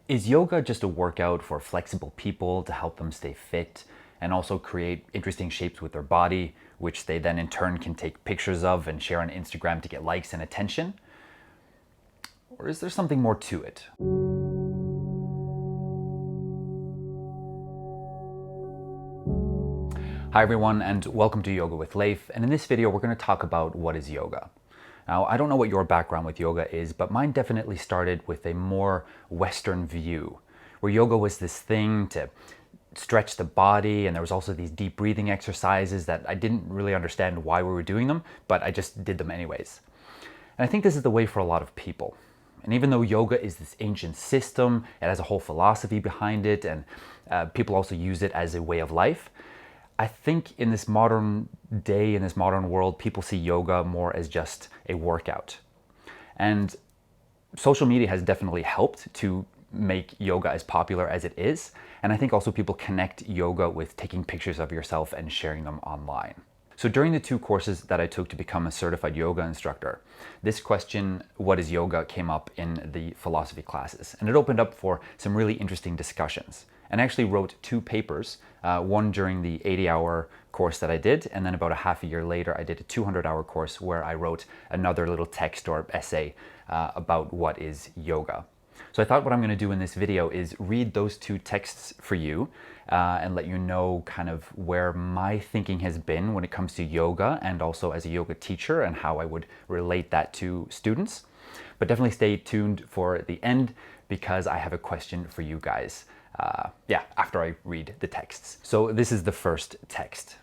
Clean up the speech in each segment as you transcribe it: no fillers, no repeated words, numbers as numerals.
Is yoga just a workout for flexible people to help them stay fit and also create interesting shapes with their body, which they then in turn can take pictures of and share on Instagram to get likes and attention? Or is there something more to it? Hi everyone, and welcome to Yoga with Leif. And in this video, we're going to talk about what is yoga. Now, I don't know what your background with yoga is, but mine definitely started with a more Western view, where yoga was this thing to stretch the body, and there was also these deep breathing exercises that I didn't really understand why we were doing them, but I just did them anyways. And I think this is the way for a lot of people. And even though yoga is this ancient system, it has a whole philosophy behind it, and people also use it as a way of life, I think in this modern day, in this modern world, people see yoga more as just a workout. And social media has definitely helped to make yoga as popular as it is. And I think also people connect yoga with taking pictures of yourself and sharing them online. So during the 2 courses that I took to become a certified yoga instructor, this question, what is yoga, came up in the philosophy classes. And it opened up for some really interesting discussions. And I actually wrote 2 papers, one during the 80-hour course that I did, and then about a half a year later, I did a 200-hour course where I wrote another little text or essay about what is yoga. So I thought what I'm going to do in this video is read those 2 texts for you and let you know kind of where my thinking has been when it comes to yoga and also as a yoga teacher and how I would relate that to students. But definitely stay tuned for the end because I have a question for you guys. After I read the texts. So this is the first text.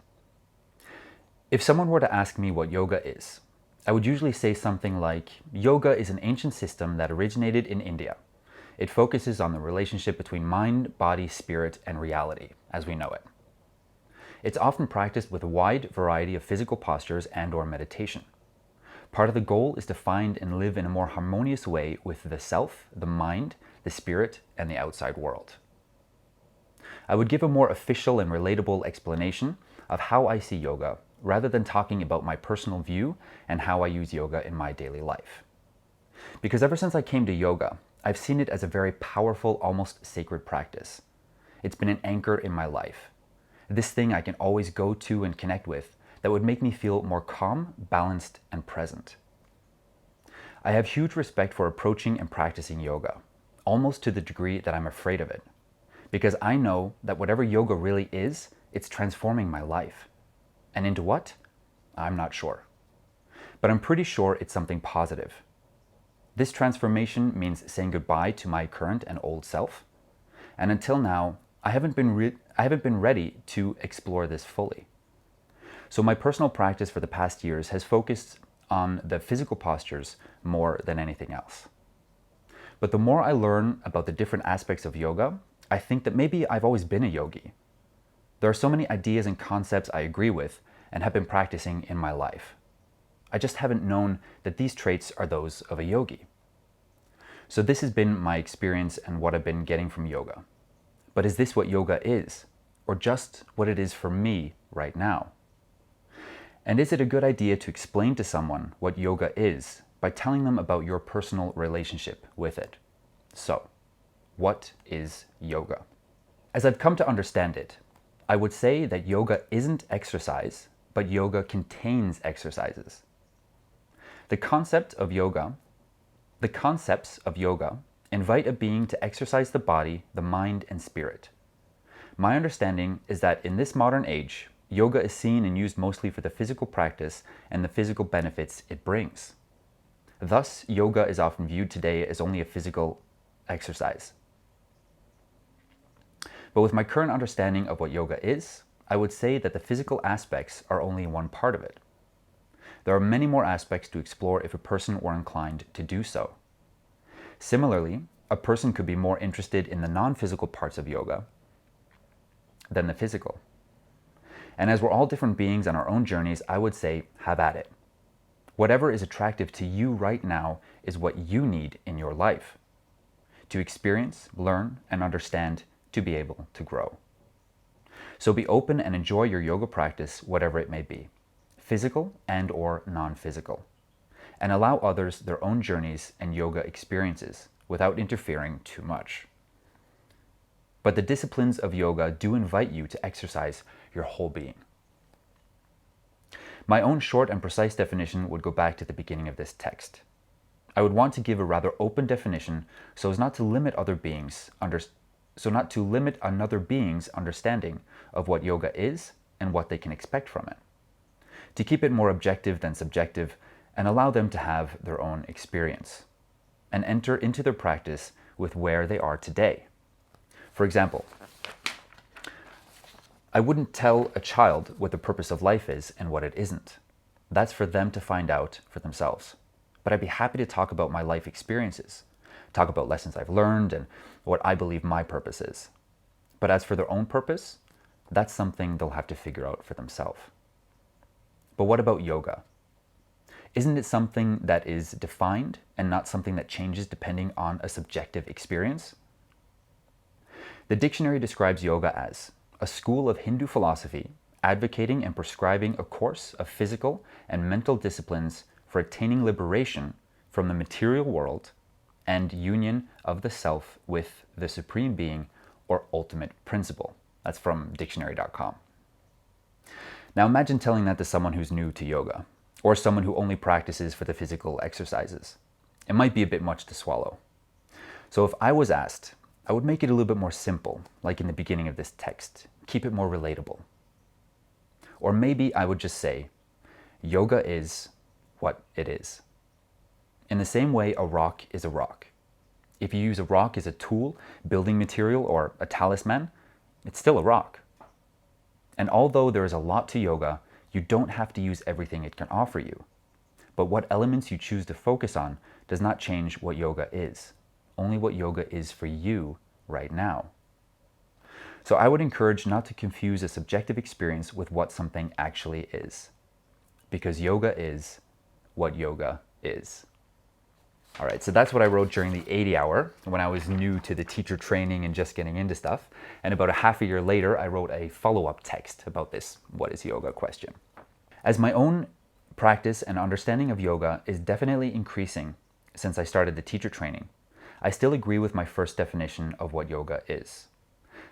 If someone were to ask me what yoga is, I would usually say something like, yoga is an ancient system that originated in India. It focuses on the relationship between mind, body, spirit, and reality, as we know it. It's often practiced with a wide variety of physical postures and/or meditation. Part of the goal is to find and live in a more harmonious way with the self, the mind, the spirit, and the outside world. I would give a more official and relatable explanation of how I see yoga, rather than talking about my personal view and how I use yoga in my daily life. Because ever since I came to yoga, I've seen it as a very powerful, almost sacred practice. It's been an anchor in my life. This thing I can always go to and connect with that would make me feel more calm, balanced, and present. I have huge respect for approaching and practicing yoga, almost to the degree that I'm afraid of it. Because I know that whatever yoga really is, it's transforming my life. And into what? I'm not sure. But I'm pretty sure it's something positive. This transformation means saying goodbye to my current and old self. And until now, I haven't been ready to explore this fully. So my personal practice for the past years has focused on the physical postures more than anything else. But the more I learn about the different aspects of yoga, I think that maybe I've always been a yogi. There are so many ideas and concepts I agree with and have been practicing in my life. I just haven't known that these traits are those of a yogi. So this has been my experience and what I've been getting from yoga. But is this what yoga is? Or just what it is for me right now? And is it a good idea to explain to someone what yoga is by telling them about your personal relationship with it? So, what is yoga? As I've come to understand it, I would say that yoga isn't exercise, but yoga contains exercises. The concepts of yoga invite a being to exercise the body, the mind, and spirit. My understanding is that in this modern age, yoga is seen and used mostly for the physical practice and the physical benefits it brings. Thus, yoga is often viewed today as only a physical exercise. But with my current understanding of what yoga is, I would say that the physical aspects are only one part of it. There are many more aspects to explore if a person were inclined to do so. Similarly, a person could be more interested in the non-physical parts of yoga than the physical. And as we're all different beings on our own journeys, I would say, have at it. Whatever is attractive to you right now is what you need in your life to experience, learn, and understand to be able to grow. So be open and enjoy your yoga practice, whatever it may be, physical and or non-physical, and allow others their own journeys and yoga experiences without interfering too much. but the disciplines of yoga do invite you to exercise your whole being. My own short and precise definition would go back to the beginning of this text. I would want to give a rather open definition so as not to limit another being's understanding of what yoga is and what they can expect from it, to keep it more objective than subjective and allow them to have their own experience and enter into their practice with where they are today. For example, I wouldn't tell a child what the purpose of life is and what it isn't. That's for them to find out for themselves. But I'd be happy to talk about my life experiences, talk about lessons I've learned and what I believe my purpose is. But as for their own purpose, that's something they'll have to figure out for themselves. But what about yoga? Isn't it something that is defined and not something that changes depending on a subjective experience? The dictionary describes yoga as a school of Hindu philosophy advocating and prescribing a course of physical and mental disciplines for attaining liberation from the material world and union of the self with the supreme being or ultimate principle. That's from dictionary.com. Now imagine telling that to someone who's new to yoga, or someone who only practices for the physical exercises. It might be a bit much to swallow. So if I was asked, I would make it a little bit more simple, like in the beginning of this text. Keep it more relatable. Or maybe I would just say, yoga is what it is. In the same way a rock is a rock. If you use a rock as a tool, building material, or a talisman, it's still a rock. And although there is a lot to yoga, you don't have to use everything it can offer you. But what elements you choose to focus on does not change what yoga is, only what yoga is for you right now. So I would encourage not to confuse a subjective experience with what something actually is, because yoga is what yoga is. All right, so that's what I wrote during the 80 hour when I was new to the teacher training and just getting into stuff. And about a half a year later, I wrote a follow-up text about this what is yoga question. As my own practice and understanding of yoga is definitely increasing since I started the teacher training, I still agree with my first definition of what yoga is.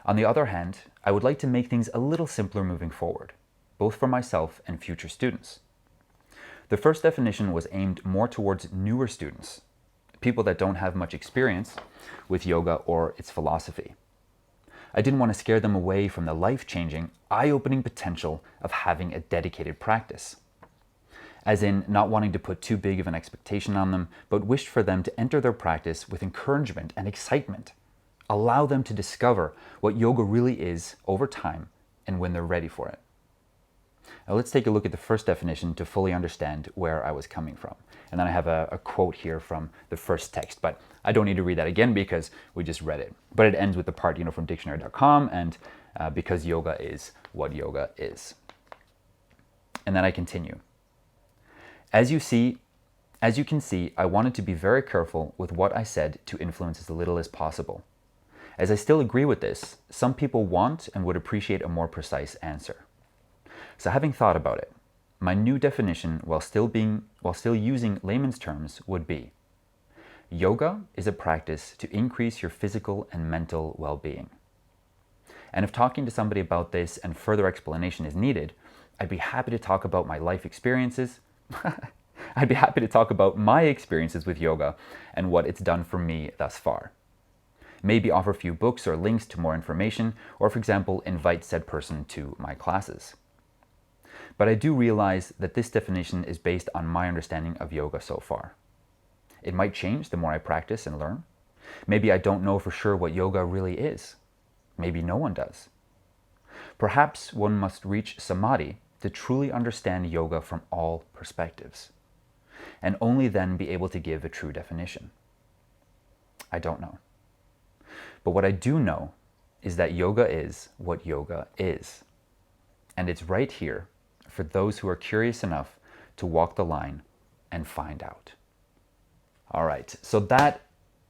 On the other hand, I would like to make things a little simpler moving forward, both for myself and future students. The first definition was aimed more towards newer students, people that don't have much experience with yoga or its philosophy. I didn't want to scare them away from the life-changing, eye-opening potential of having a dedicated practice. As in, not wanting to put too big of an expectation on them, but wished for them to enter their practice with encouragement and excitement. Allow them to discover what yoga really is over time and when they're ready for it. Now let's take a look at the first definition to fully understand where I was coming from. And then I have a quote here from the first text, but I don't need to read that again because we just read it. But it ends with the part, from dictionary.com and because yoga is what yoga is. And then I continue. As you can see, I wanted to be very careful with what I said to influence as little as possible. As I still agree with this, some people want and would appreciate a more precise answer. So having thought about it, my new definition, while still using layman's terms, would be: yoga is a practice to increase your physical and mental well-being. And if talking to somebody about this and further explanation is needed, I'd be happy to talk about my life experiences. I'd be happy to talk about my experiences with yoga and what it's done for me thus far. Maybe offer a few books or links to more information, or for example, invite said person to my classes. But I do realize that this definition is based on my understanding of yoga so far. It might change the more I practice and learn. Maybe I don't know for sure what yoga really is. Maybe no one does. Perhaps one must reach samadhi to truly understand yoga from all perspectives, and only then be able to give a true definition. I don't know. But what I do know is that yoga is what yoga is. And it's right here for those who are curious enough to walk the line and find out. All right, so that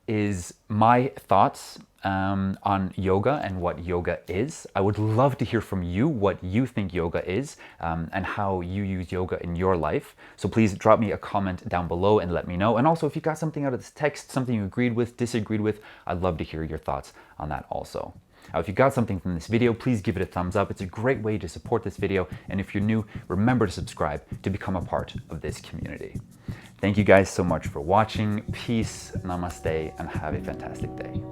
is my thoughts on yoga and what yoga is. I would love to hear from you what you think yoga is and how you use yoga in your life. So please drop me a comment down below and let me know. And also, if you got something out of this text, something you agreed with, disagreed with, I'd love to hear your thoughts on that also. Now, if you got something from this video, please give it a thumbs up. It's a great way to support this video. And if you're new, remember to subscribe to become a part of this community. Thank you guys so much for watching. Peace, namaste, and have a fantastic day.